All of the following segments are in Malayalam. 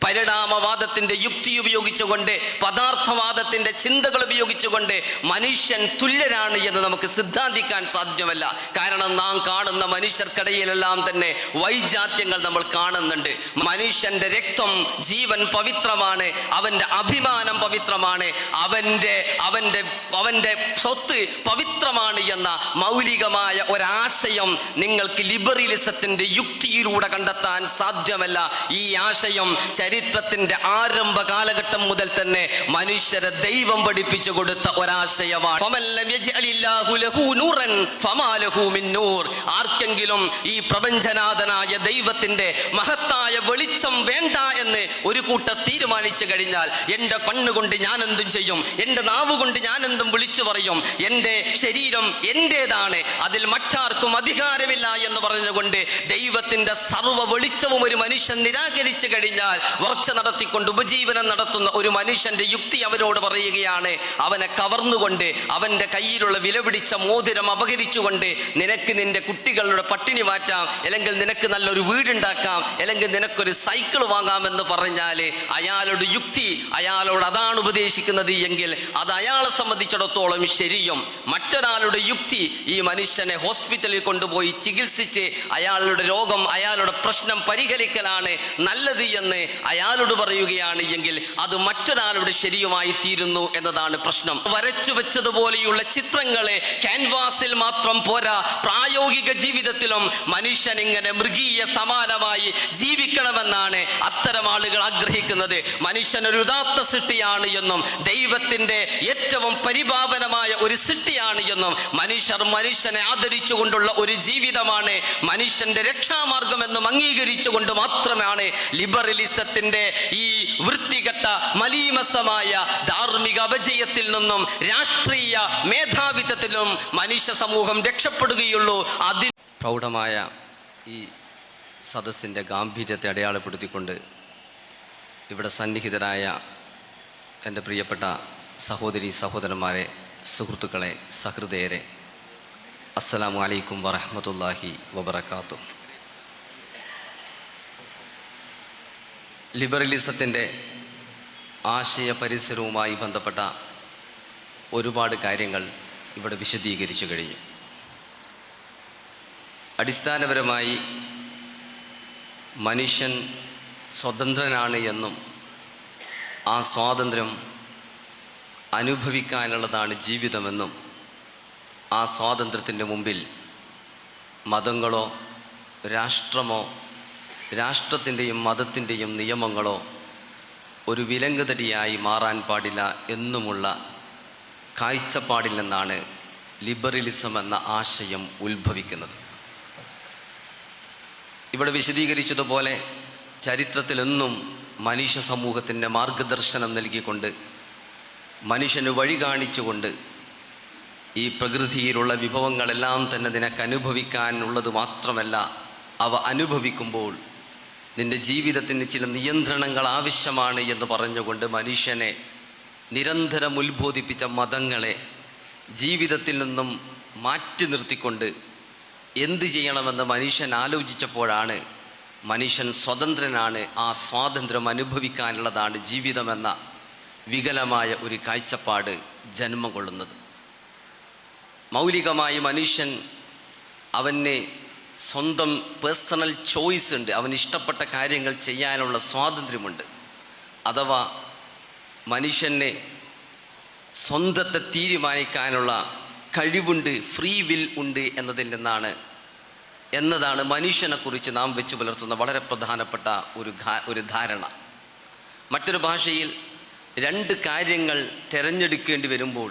പരിണാമവാദത്തിന്റെ യുക്തി ഉപയോഗിച്ചുകൊണ്ട്, പദാർത്ഥവാദത്തിന്റെ ചിന്തകൾ ഉപയോഗിച്ചുകൊണ്ട് മനുഷ്യൻ തുല്യരാണ് എന്ന് നമുക്ക് സിദ്ധാന്തിക്കാൻ സാധ്യമല്ല. കാരണം നാം കാണുന്ന മനുഷ്യർക്കിടയിലെല്ലാം തന്നെ വൈജാത്യങ്ങൾ നമ്മൾ കാണുന്നുണ്ട്. മനുഷ്യന്റെ രക്തം, ജീവൻ പവിത്രമാണ്, അവന്റെ അഭിമാനം പവിത്രമാണ്, അവന്റെ സ്വത്ത് പവിത്രമാണ് എന്ന മൗലികമായ ഒരാശയം നിങ്ങൾക്ക് ലിബറലിസത്തിന്റെ യുക്തിയിലൂടെ കണ്ടെത്താൻ സാധ്യമല്ല. ഈ ആശയം ചരിത്രത്തിന്റെ ആരംഭ കാലഘട്ടം മുതൽ തന്നെ മനുഷ്യരെ ദൈവം പഠിപ്പിച്ചു കൊടുത്ത ഒരാശയമാണ്. ആർക്കെങ്കിലും ഈ പ്രപഞ്ചനാഥനായ ദൈവത്തിന്റെ മഹത്തായ വെളിച്ചം വേണ്ട എന്ന് ഒരു കൂട്ടർ തീരുമാനിച്ചു കഴിഞ്ഞാൽ, എന്റെ കണ്ണുകൊണ്ട് ഞാൻ എന്തും ചെയ്യും, എന്റെ നാവ് കൊണ്ട് ഞാൻ എന്തും വിളിച്ചു പറയും, എന്റെ ശരീരം എന്റേതാണ്, അതിൽ മറ്റാർക്കും അധികാരമില്ല എന്ന് പറഞ്ഞുകൊണ്ട് ദൈവത്തിന്റെ സർവ്വ വെളിച്ചവും ഒരു മനുഷ്യൻ നിരാകരിച്ചു കഴിഞ്ഞാൽ, വർച്ച നടത്തിക്കൊണ്ട് ഉപജീവനം നടത്തുന്ന ഒരു മനുഷ്യന്റെ യുക്തി അവരോട് പറയുകയാണ്, അവനെ കവർന്നുകൊണ്ട് അവന്റെ കയ്യിലുള്ള വിലപിടിച്ച മോതിരം അപഹരിച്ചുകൊണ്ട് നിനക്ക് നിന്റെ കുട്ടികളുടെ പട്ടിണി മാറ്റാം, അല്ലെങ്കിൽ നിനക്ക് നല്ലൊരു വീടുണ്ടാക്കാം, അല്ലെങ്കിൽ നിനക്കൊരു സൈക്കിൾ വാങ്ങാമെന്ന് പറഞ്ഞാൽ അയാളുടെ യുക്തി അയാളോട് അതാണ് ഉപദേശിക്കുന്നത് എങ്കിൽ അത് അയാളെ സംബന്ധിച്ചിടത്തോളം ശരിയും. മറ്റൊരാളുടെ യുക്തി ഈ മനുഷ്യനെ ഹോസ്പിറ്റലിൽ കൊണ്ടുപോയി ചികിത്സിച്ച് അയാളുടെ രോഗം, അയാളുടെ പ്രശ്നം പരിഹരിക്കലാണ് നല്ലത് എന്ന് അയാളോട് പറയുകയാണ് എങ്കിൽ അത് മറ്റൊരാളുടെ ശരിയുമായി തീരുന്നു എന്നതാണ് പ്രശ്നം. വരച്ചു വെച്ചതുപോലെയുള്ള ചിത്രങ്ങളെ ക്യാൻവാസിൽ മാത്രം പോരാ, പ്രായോഗിക ജീവിതത്തിലും മനുഷ്യൻ ഇങ്ങനെ മൃഗീയ സമാനമായി ജീവിക്കണമെന്നാണ് അത്തരം ആളുകൾ ആഗ്രഹിക്കുന്നത്. മനുഷ്യൻ ഒരു ഉദാത്ത സൃഷ്ടിയാണ് എന്നും ദൈവത്തിന്റെ ഏറ്റവും പരിപാവനമായ ഒരു സൃഷ്ടിയാണ് എന്നും മനുഷ്യനെ ആദരിച്ചുകൊണ്ടുള്ള ഒരു ജീവിതമാണ് മനുഷ്യന്റെ രക്ഷാമാർഗം എന്നും അംഗീകരിച്ചുകൊണ്ട് മാത്രമാണ് ലിബറലിസത്തിന്റെ ഈ വൃത്തികെട്ട മലീമസമായ ധാർമ്മിക അപജയത്തിൽ നിന്നും രാഷ്ട്രീയ മേധാവിത്വത്തിലും മനുഷ്യ സമൂഹം രക്ഷപ്പെടുകയുള്ളൂ. അതിൽ പ്രൗഢമായ ഈ സദസ്സിൻ്റെ ഗാംഭീര്യത്തെ അടയാളപ്പെടുത്തിക്കൊണ്ട് ഇവിടെ സന്നിഹിതരായ എൻ്റെ പ്രിയപ്പെട്ട സഹോദരി സഹോദരന്മാരെ, സുഹൃത്തുക്കളെ, സഹൃദയരെ, അസ്സലാമു അലൈക്കും വറഹ്മത്തുള്ളാഹി വബറകാതുഹു. ലിബറലിസത്തിൻ്റെ ആശയ പരിസരവുമായി ബന്ധപ്പെട്ട ഒരുപാട് കാര്യങ്ങൾ ഇവിടെ വിശദീകരിച്ചു കഴിഞ്ഞു. അടിസ്ഥാനപരമായി മനുഷ്യൻ സ്വതന്ത്രനാണ് എന്നും ആ സ്വാതന്ത്ര്യം അനുഭവിക്കാനുള്ളതാണ് ജീവിതമെന്നും ആ സ്വാതന്ത്ര്യത്തിൻ്റെ മുമ്പിൽ മതങ്ങളോ രാഷ്ട്രമോ രാഷ്ട്രത്തിൻ്റെയും മതത്തിൻ്റെയും നിയമങ്ങളോ ഒരു വിലങ്ങുതടിയായി മാറാൻ പാടില്ല എന്നുമുള്ള കാഴ്ചപ്പാടിൽ നിന്നാണ് ലിബറലിസം എന്ന ആശയം ഉത്ഭവിക്കുന്നത്. ഇവിടെ വിശദീകരിച്ചതുപോലെ ചരിത്രത്തിലെന്നും മനുഷ്യ സമൂഹത്തിൻ്റെ മാർഗദർശനം നൽകിക്കൊണ്ട്, മനുഷ്യന് വഴി കാണിച്ചുകൊണ്ട്, ഈ പ്രകൃതിയിലുള്ള വിഭവങ്ങളെല്ലാം തന്നെ നിനക്ക് അനുഭവിക്കാനുള്ളത് മാത്രമല്ല, അവ അനുഭവിക്കുമ്പോൾ നിൻ്റെ ജീവിതത്തിന് ചില നിയന്ത്രണങ്ങൾ ആവശ്യമാണ് എന്ന് പറഞ്ഞുകൊണ്ട് മനുഷ്യനെ നിരന്തരം ഉത്ബോധിപ്പിച്ച മതങ്ങളെ ജീവിതത്തിൽ നിന്നും മാറ്റി നിർത്തിക്കൊണ്ട് എന്ത് ചെയ്യണമെന്ന് മനുഷ്യൻ ആലോചിച്ചപ്പോഴാണ് മനുഷ്യൻ സ്വതന്ത്രനാണ്, ആ സ്വാതന്ത്ര്യം അനുഭവിക്കാനുള്ളതാണ് ജീവിതമെന്ന വികലമായ ഒരു കാഴ്ചപ്പാട് ജന്മം കൊള്ളുന്നത്. മൗലികമായി മനുഷ്യൻ അവന് സ്വന്തം പേഴ്സണൽ ചോയ്സ് ഉണ്ട്, അവന് ഇഷ്ടപ്പെട്ട കാര്യങ്ങൾ ചെയ്യാനുള്ള സ്വാതന്ത്ര്യമുണ്ട്. അഥവാ മനുഷ്യനെ സ്വന്തത്തെ തീരുമാനിക്കാനുള്ള കഴിവുണ്ട്, ഫ്രീ വിൽ ഉണ്ട് എന്നതാണ് മനുഷ്യനെക്കുറിച്ച് നാം വെച്ചു പുലർത്തുന്ന വളരെ പ്രധാനപ്പെട്ട ഒരു ധാരണ. മറ്റൊരു ഭാഷയിൽ രണ്ട് കാര്യങ്ങൾ തിരഞ്ഞെടുക്കേണ്ടി വരുമ്പോൾ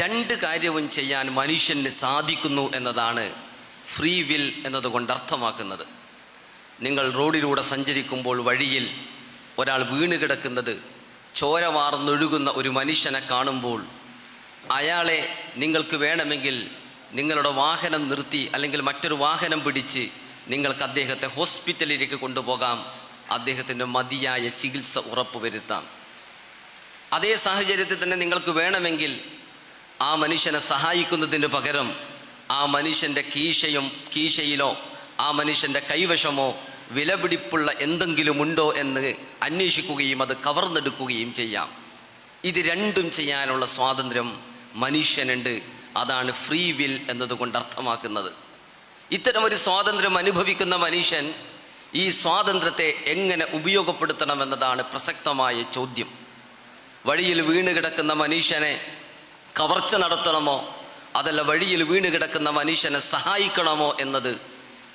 രണ്ട് കാര്യവും ചെയ്യാൻ മനുഷ്യന് സാധിക്കുന്നു എന്നതാണ് ഫ്രീ വിൽ എന്നതുകൊണ്ട് അർത്ഥമാക്കുന്നത്. നിങ്ങൾ റോഡിലൂടെ സഞ്ചരിക്കുമ്പോൾ വഴിയിൽ ഒരാൾ വീണ് കിടക്കുന്നത്, ചോര വാർന്നൊഴുകുന്ന ഒരു മനുഷ്യനെ കാണുമ്പോൾ അയാളെ നിങ്ങൾക്ക് വേണമെങ്കിൽ നിങ്ങളുടെ വാഹനം നിർത്തി അല്ലെങ്കിൽ മറ്റൊരു വാഹനം പിടിച്ച് നിങ്ങൾക്ക് അദ്ദേഹത്തെ ഹോസ്പിറ്റലിലേക്ക് കൊണ്ടുപോകാം, അദ്ദേഹത്തിൻ്റെ മതിയായ ചികിത്സ ഉറപ്പുവരുത്താം. അതേ സാഹചര്യത്തിൽ തന്നെ നിങ്ങൾക്ക് വേണമെങ്കിൽ ആ മനുഷ്യനെ സഹായിക്കുന്നതിന് പകരം ആ മനുഷ്യൻ്റെ കീശയിലോ ആ മനുഷ്യൻ്റെ കൈവശമോ വിലപിടിപ്പുള്ള എന്തെങ്കിലും ഉണ്ടോ എന്ന് അന്വേഷിക്കുകയും അത് കവർന്നെടുക്കുകയും ചെയ്യാം. ഇത് രണ്ടും ചെയ്യാനുള്ള സ്വാതന്ത്ര്യം മനുഷ്യനുണ്ട്. അതാണ് ഫ്രീ വിൽ എന്നതുകൊണ്ട് അർത്ഥമാക്കുന്നത്. ഇത്തരം ഒരു സ്വാതന്ത്ര്യം അനുഭവിക്കുന്ന മനുഷ്യൻ ഈ സ്വാതന്ത്ര്യത്തെ എങ്ങനെ ഉപയോഗപ്പെടുത്തണമെന്നതാണ് പ്രസക്തമായ ചോദ്യം. വഴിയിൽ വീണ് കിടക്കുന്ന മനുഷ്യനെ കവർച്ച നടത്തണമോ അതല്ല വഴിയിൽ വീണ് കിടക്കുന്ന മനുഷ്യനെ സഹായിക്കണമോ എന്നത്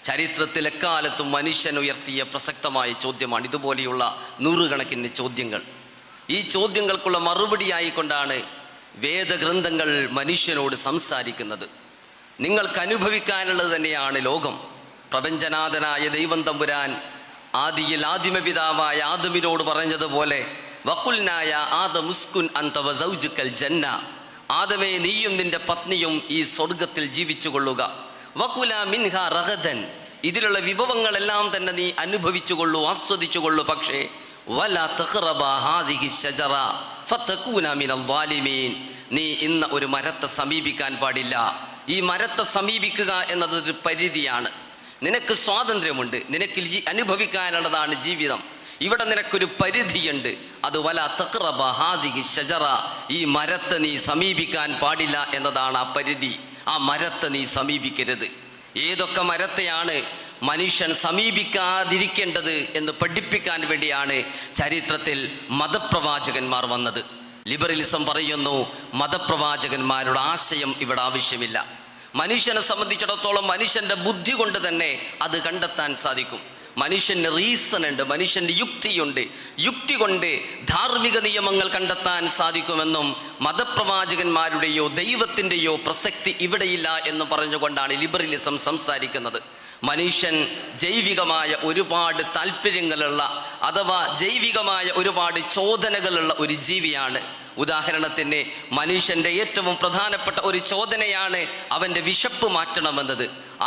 ചരിത്രത്തിൽ എക്കാലത്തും മനുഷ്യൻ ഉയർത്തിയ പ്രസക്തമായ ചോദ്യമാണ്. ഇതുപോലെയുള്ള നൂറുകണക്കിന് ചോദ്യങ്ങൾ. ഈ ചോദ്യങ്ങൾക്കുള്ള മറുപടിയായിക്കൊണ്ടാണ് വേദഗ്രന്ഥങ്ങൾ മനുഷ്യനോട് സംസാരിക്കുന്നത്. നിങ്ങൾക്ക് അനുഭവിക്കാനുള്ളത് തന്നെയാണ് ലോകം. പ്രപഞ്ചനാഥനായ ദൈവം തമ്പുരാൻ ആദിയിൽ ആദിമപിതാവായ ആദമിനോട് പറഞ്ഞതുപോലെ വഖുൽനായ ആദമുസ്കുൻ അൻത വസൗജുക്കൽ ജന്ന, ആദമേ നീയും നിന്റെ പത്നിയും ഈ സ്വർഗത്തിൽ ജീവിച്ചു കൊള്ളുക. വകുല മിൻഹ റഗദൻ, ഇതിലുള്ള വിഭവങ്ങളെല്ലാം തന്നെ നീ അനുഭവിച്ചു കൊള്ളൂ, ആസ്വദിച്ചു കൊള്ളൂ. പക്ഷേ വലാ തഖറബ ഹാദിഹി ശജറ ഫതകൂന മിനൽ ളാലിമീൻ, നീ ഇന്ന ഒരു മരത്തെ സമീപിക്കാൻ പാടില്ല. ഈ മരത്തെ സമീപിക്കുക എന്നതൊരു പരിധിയാണ്. നിനക്ക് സ്വാതന്ത്ര്യമുണ്ട്, നിനക്ക് അനുഭവിക്കാനുള്ളതാണ് ജീവിതം. ഇവിടെ നിനക്കൊരു പരിധിയുണ്ട്. അത് വലാ തഖറബ ഹാദിഹി ശജറ, ഈ മരത്തെ നീ സമീപിക്കാൻ പാടില്ല എന്നതാണ് ആ പരിധി. ആ മരത്തെ നീ സമീപിക്കരുത്. ഏതൊക്കെ മരത്തെയാണ് മനുഷ്യൻ സമീപിക്കാതിരിക്കേണ്ടത് എന്ന് പഠിപ്പിക്കാൻ വേണ്ടിയാണ് ചരിത്രത്തിൽ മതപ്രവാചകന്മാർ വന്നത്. ലിബറലിസം പറയുന്നു മതപ്രവാചകന്മാരുടെ ആശയം ഇവിടെ ആവശ്യമില്ല. മനുഷ്യനെ സംബന്ധിച്ചിടത്തോളം മനുഷ്യൻ്റെ ബുദ്ധി കൊണ്ട് തന്നെ അത് കണ്ടെത്താൻ സാധിക്കും. മനുഷ്യന് റീസൺ ഉണ്ട്, മനുഷ്യൻ്റെ യുക്തിയുണ്ട്. യുക്തി കൊണ്ട് ധാർമ്മിക നിയമങ്ങൾ കണ്ടെത്താൻ സാധിക്കുമെന്നും മതപ്രവാചകന്മാരുടെയോ ദൈവത്തിൻ്റെയോ പ്രസക്തി ഇവിടെയില്ല എന്ന് പറഞ്ഞുകൊണ്ടാണ് ലിബറലിസം സംസാരിക്കുന്നത്. മനുഷ്യൻ ജൈവികമായ ഒരുപാട് താല്പര്യങ്ങളുള്ള അഥവാ ജൈവികമായ ഒരുപാട് ചോദനകളുള്ള ഒരു ജീവിയാണ്. ഉദാഹരണത്തിന് മനുഷ്യൻ്റെ ഏറ്റവും പ്രധാനപ്പെട്ട ഒരു ചോദനയാണ് അവൻ്റെ വിശപ്പ് മാറ്റണമെന്നത്,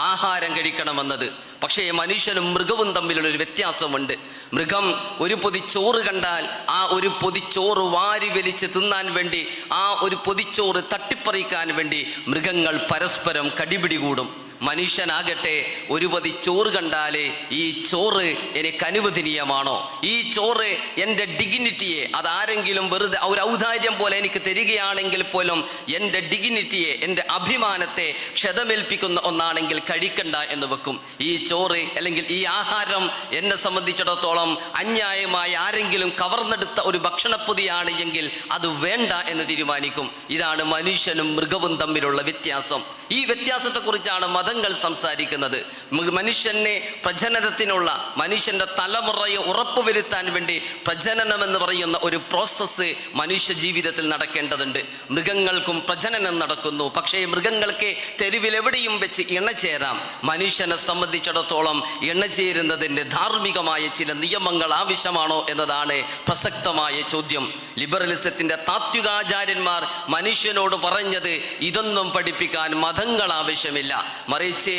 ആഹാരം കഴിക്കണമെന്നത്. പക്ഷേ മനുഷ്യനും മൃഗവും തമ്മിലുള്ളൊരു വ്യത്യാസമുണ്ട്. മൃഗം ഒരു പൊതിച്ചോറ് കണ്ടാൽ ആ ഒരു പൊതിച്ചോറ് വാരി വലിച്ച് തിന്നാൻ വേണ്ടി, ആ ഒരു പൊതിച്ചോറ് തട്ടിപ്പറിക്കാൻ വേണ്ടി മൃഗങ്ങൾ പരസ്പരം കടിപിടി കൂടും. മനുഷ്യനാകട്ടെ ഒരു പൊതി ചോറ് കണ്ടാലേ ഈ ചോറ് എനിക്ക് അനുവദനീയമാണോ, ഈ ചോറ് എൻ്റെ ഡിഗ്നിറ്റിയെ, അതാരെങ്കിലും വെറുതെ ഒരു ഔദാര്യം പോലെ എനിക്ക് തരികയാണെങ്കിൽ പോലും എൻ്റെ ഡിഗ്നിറ്റിയെ, എൻ്റെ അഭിമാനത്തെ ക്ഷതമേൽപ്പിക്കുന്ന ഒന്നാണെങ്കിൽ കഴിക്കണ്ട എന്ന് വെക്കും. ഈ ചോറ് അല്ലെങ്കിൽ ഈ ആഹാരം എന്നെ സംബന്ധിച്ചിടത്തോളം അന്യായമായി ആരെങ്കിലും കവർന്നെടുത്ത ഒരു ഭക്ഷണപ്പൊതിയാണ് എങ്കിൽ അത് വേണ്ട എന്ന് തീരുമാനിക്കും. ഇതാണ് മനുഷ്യനും മൃഗവും തമ്മിലുള്ള വ്യത്യാസം. ഈ വ്യത്യാസത്തെക്കുറിച്ചാണ് മതങ്ങൾ സംസാരിക്കുന്നത്. മനുഷ്യനെ പ്രജനനത്തിനുള്ള, മനുഷ്യൻ്റെ തലമുറയെ ഉറപ്പുവരുത്താൻ വേണ്ടി പ്രജനനം എന്ന് പറയുന്ന ഒരു പ്രോസസ്സ് മനുഷ്യ ജീവിതത്തിൽ നടക്കേണ്ടതുണ്ട്. മൃഗങ്ങൾക്കും പ്രജനനം നടക്കുന്നു. പക്ഷേ മൃഗങ്ങൾക്ക് തെരുവിലെവിടെയും വെച്ച് ഇണചേരാം. മനുഷ്യനെ സംബന്ധിച്ചിടത്തോളം ഇണചേരുന്നതിൻ്റെ ധാർമ്മികമായ ചില നിയമങ്ങൾ ആവശ്യമാണോ എന്നതാണ് പ്രസക്തമായ ചോദ്യം. ലിബറലിസത്തിൻ്റെ താത്വികാചാര്യന്മാർ മനുഷ്യനോട് പറഞ്ഞത് ഇതൊന്നും പഠിപ്പിക്കാൻ മതങ്ങൾ ആവശ്യമില്ല, മറിച്ച്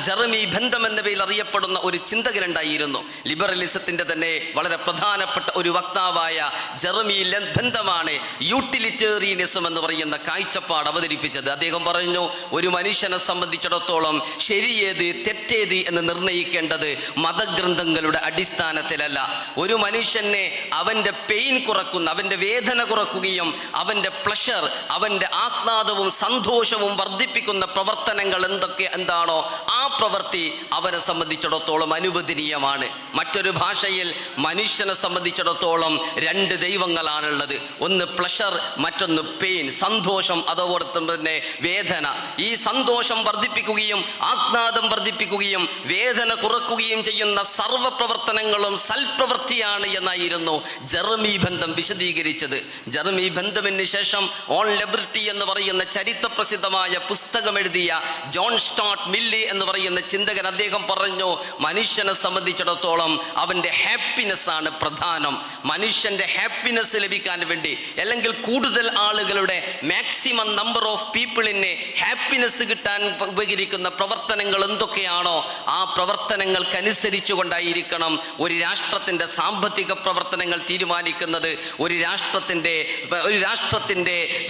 ജെറമി ബെന്തം എന്ന പേരിൽ അറിയപ്പെടുന്ന ഒരു ചിന്തകനുണ്ടായിരുന്നു. ലിബറലിസത്തിന്റെ തന്നെ വളരെ പ്രധാനപ്പെട്ട ഒരു വക്താവായ ജെറമി ബെന്തമാണ് യൂട്ടിലിറ്റേറിയനിസം എന്ന് പറയുന്ന കാഴ്ചപ്പാട് അവതരിപ്പിച്ചത്. അദ്ദേഹം പറഞ്ഞു, ഒരു മനുഷ്യനെ സംബന്ധിച്ചിടത്തോളം ശരിയേത് തെറ്റേത് എന്ന് നിർണ്ണയിക്കേണ്ടത് മതഗ്രന്ഥങ്ങളുടെ അടിസ്ഥാനത്തിലല്ല. ഒരു മനുഷ്യനെ അവൻ്റെ പെയിൻ കുറക്കുന്ന, അവൻ്റെ വേദന കുറക്കുകയും അവൻ്റെ പ്ലഷർ, അവൻ്റെ ആഹ്ലാദവും സന്തോഷവും വർദ്ധിപ്പിക്കുന്ന പ്രവർത്തനങ്ങൾ എന്താണോ ആ പ്രവൃത്തി അവരെ സംബന്ധിച്ചിടത്തോളം അനുവദനീയമാണ്. മറ്റൊരു ഭാഷയിൽ മനുഷ്യനെ സംബന്ധിച്ചിടത്തോളം രണ്ട് ദൈവങ്ങളാണുള്ളത്. ഒന്ന് പ്ലഷർ, മറ്റൊന്ന് പെയിൻ, സന്തോഷം, അതോടൊപ്പം തന്നെ വേദന. ഈ സന്തോഷം വർദ്ധിപ്പിക്കുകയും ആഹ്ലാദം വർദ്ധിപ്പിക്കുകയും വേദന കുറക്കുകയും ചെയ്യുന്ന സർവ്വ പ്രവർത്തനങ്ങളും സൽപ്രവൃത്തിയാണ് എന്നായിരുന്നു ജെറമി ബെന്തം വിശദീകരിച്ചത്. ജെറമി ബെന്തമിന് ശേഷം ഓൺ ലിബർട്ടി എന്ന് പറയുന്ന ചരിത്ര പ്രസിദ്ധമായ പുസ്തകം എഴുതിയ ജോൺ സ്റ്റാർട്ട് മില്ലി എന്ന് പറയുന്ന ചിന്തകൻ അദ്ദേഹം പറഞ്ഞു, മനുഷ്യനെ സംബന്ധിച്ചിടത്തോളം സംബന്ധിച്ചിടത്തോളം അവൻ്റെ ഹാപ്പിനെസ് ആണ് പ്രധാനം. മനുഷ്യൻ്റെ ഹാപ്പിനെസ് ലഭിക്കാൻ വേണ്ടി, അല്ലെങ്കിൽ കൂടുതൽ ആളുകളുടെ മാക്സിമം നമ്പർ ഓഫ് പീപ്പിളിന് ഹാപ്പിനെസ് കിട്ടാൻ ഉപകരിക്കുന്ന പ്രവർത്തനങ്ങൾ എന്തൊക്കെയാണോ ആ പ്രവർത്തനങ്ങൾക്കനുസരിച്ചു കൊണ്ടായിരിക്കണം ഒരു രാഷ്ട്രത്തിൻ്റെ സാമ്പത്തിക പ്രവർത്തനങ്ങൾ തീരുമാനിക്കുന്നത്. ഒരു രാഷ്ട്രത്തിൻ്റെ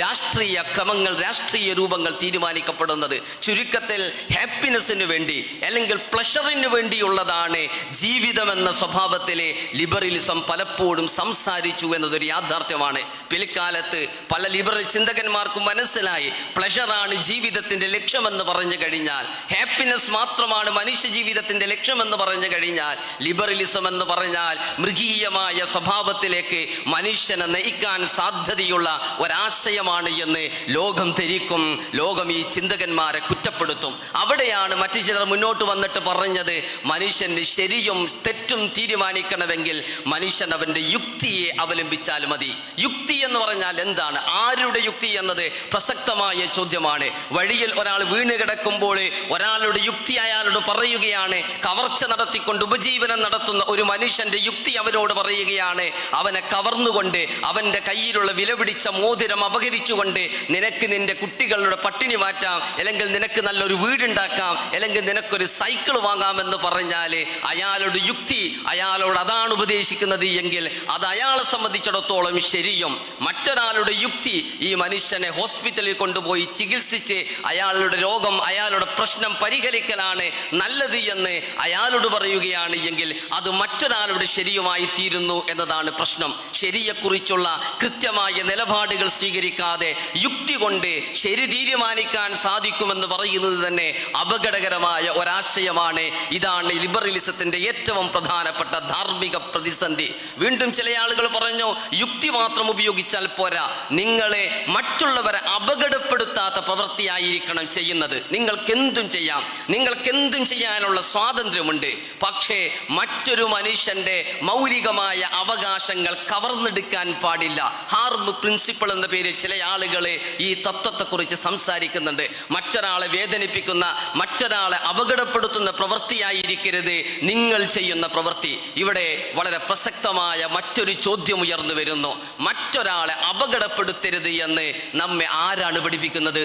രാഷ്ട്രീയ ക്രമങ്ങൾ, രാഷ്ട്രീയ രൂപങ്ങൾ തീരുമാനിക്കപ്പെടുന്നത്. ചുരുക്കത്തിൽ ഹാപ്പിനെസ്സിന് വേണ്ടി അല്ലെങ്കിൽ പ്ലഷറിന് വേണ്ടിയുള്ളതാണ് ജീവിതമെന്ന സ്വഭാവത്തിലെ ലിബറലിസം പലപ്പോഴും സംസാരിച്ചു എന്നതൊരു യാഥാർത്ഥ്യമാണ്. പിൽക്കാലത്ത് പല ലിബറൽ ചിന്തകന്മാർക്കും മനസ്സിലായി പ്ലഷറാണ് ജീവിതത്തിൻ്റെ ലക്ഷ്യമെന്ന് പറഞ്ഞു കഴിഞ്ഞാൽ, ഹാപ്പിനെസ് മാത്രമാണ് മനുഷ്യ ജീവിതത്തിൻ്റെ ലക്ഷ്യമെന്ന് പറഞ്ഞു കഴിഞ്ഞാൽ, ലിബറലിസം എന്ന് പറഞ്ഞാൽ മൃഗീയമായ സ്വഭാവത്തിലേക്ക് മനുഷ്യനെ നയിക്കാൻ സാധ്യതയുള്ള ഒരാശയമാണ് എന്ന് ലോകം ധരിക്കും. ലോകം ഈ ചിന്തകന്മാരെ കുറ്റപ്പെടുത്തും. അവിടെയാണ് മറ്റു ചിലർ മുന്നോട്ട് വന്നിട്ട് പറഞ്ഞത്, മനുഷ്യന് ശരിയും തെറ്റും തീരുമാനിക്കണമെങ്കിൽ മനുഷ്യൻ അവൻ്റെ യുക്തിയെ അവലംബിച്ചാൽ മതി. യുക്തി എന്ന് പറഞ്ഞാൽ എന്താണ്? ആരുടെ യുക്തി എന്നത് പ്രസക്തമായ ചോദ്യമാണ്. വഴിയിൽ ഒരാൾ വീണ് കിടക്കുമ്പോൾ ഒരാളുടെ യുക്തി അയാളോട് പറയുകയാണ്, കവർച്ച നടത്തിക്കൊണ്ട് ഉപജീവനം നടത്തുന്ന ഒരു മനുഷ്യന്റെ യുക്തി അവനോട് പറയുകയാണ്, അവനെ കവർന്നുകൊണ്ട് അവൻ്റെ കയ്യിലുള്ള വിലപിടിച്ച മോതിരം അപഹരിച്ചുകൊണ്ട് നിനക്ക് നിന്റെ കുട്ടികളുടെ പട്ടിണി മാറ്റാം, അല്ലെങ്കിൽ നിനക്ക് നല്ലൊരു വീടുണ്ടാക്കാം, അല്ലെങ്കിൽ നിനക്കൊരു സൈക്കിൾ വാങ്ങാമെന്ന് പറഞ്ഞാൽ അയാളുടെ യുക്തി അയാളോട് അതാണ് ഉപദേശിക്കുന്നത് എങ്കിൽ അത് അയാളെ സംബന്ധിച്ചിടത്തോളം ശരിയും. മറ്റൊരാളുടെ യുക്തി ഈ മനുഷ്യനെ ഹോസ്പിറ്റലിൽ കൊണ്ടുപോയി ചികിത്സിച്ച് അയാളുടെ രോഗം, അയാളുടെ പ്രശ്നം പരിഹരിക്കലാണ് നല്ലത് എന്ന് അയാളോട് പറയുകയാണ് എങ്കിൽ അത് മറ്റൊരാളുടെ ശരിയുമായി തീരുന്നു എന്നതാണ് പ്രശ്നം. ശരിയെക്കുറിച്ചുള്ള കൃത്യമായ നിലപാടുകൾ സ്വീകരിക്കാതെ യുക്തി കൊണ്ട് ശരി തീരുമാനിക്കാൻ സാധിക്കുമെന്ന് പറയുന്നത് തന്നെ അപകടകരമായ ഒരാശയമാണ്. ഇതാണ് ലിബറലിസത്തിന്റെ ഏറ്റവും പ്രധാനപ്പെട്ട ധാർമ്മിക പ്രതിസന്ധി. വീണ്ടും ചില ആളുകൾ പറഞ്ഞു, യുക്തി മാത്രം ഉപയോഗിച്ചാൽ പോരാ, നിങ്ങളെ മറ്റുള്ളവരെ അപകടപ്പെടുത്താത്ത പ്രവൃത്തിയായിരിക്കണം ചെയ്യുന്നത്. നിങ്ങൾക്കെന്തും ചെയ്യാം, നിങ്ങൾക്കെന്തും ചെയ്യാനുള്ള സ്വാതന്ത്ര്യമുണ്ട്. പക്ഷേ മറ്റൊരു മനുഷ്യന്റെ മൗലികമായ അവകാശങ്ങൾ കവർന്നെടുക്കാൻ പാടില്ല. ഹാർബ് പ്രിൻസിപ്പിൾ എന്ന പേരിൽ ചില ആളുകൾ ഈ തത്വത്തെക്കുറിച്ച് സംസാരിക്കുന്നുണ്ട്. മറ്റൊരാളെ വേദനിപ്പിക്കുന്ന, മറ്റൊരാളെ അപകടപ്പെടുത്തുന്ന പ്രവൃത്തിയായിരിക്കരുത് നിങ്ങൾ ചെയ്യുന്ന പ്രവൃത്തി. ഇവിടെ വളരെ പ്രസക്തമായ മറ്റൊരു ചോദ്യം ഉയർന്നു വരുന്നു. മറ്റൊരാളെ അപകടപ്പെടുത്തരുത് എന്ന് നമ്മെ ആരാണ് പഠിപ്പിക്കുന്നത്?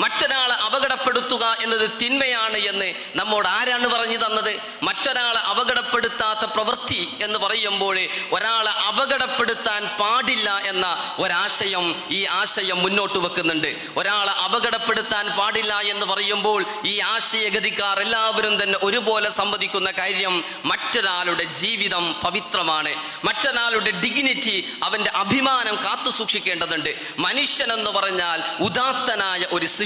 മറ്റൊരാളെ അപകടപ്പെടുത്തുക എന്നത് തിന്മയാണ് എന്ന് നമ്മോട് ആരാണ് പറഞ്ഞു തന്നത്? മറ്റൊരാളെ അപകടപ്പെടുത്താത്ത പ്രവൃത്തി എന്ന് പറയുമ്പോൾ ഒരാളെ അപകടപ്പെടുത്താൻ പാടില്ല എന്ന ഒരാശയം ഈ ആശയം മുന്നോട്ട് വെക്കുന്നുണ്ട്. ഒരാളെ അപകടപ്പെടുത്താൻ പാടില്ല എന്ന് പറയുമ്പോൾ ഈ ആശയഗതിക്കാർ എല്ലാവരും തന്നെ ഒരുപോലെ സമ്മതിക്കുന്ന കാര്യം, മറ്റൊരാളുടെ ജീവിതം പവിത്രമാണ്, മറ്റൊരാളുടെ ഡിഗ്നിറ്റി, അവൻ്റെ അഭിമാനം കാത്തു സൂക്ഷിക്കേണ്ടതുണ്ട്. മനുഷ്യൻ എന്ന് പറഞ്ഞാൽ ഉദാത്തനായ ഒരു സൃഷ്ടിയാണ്.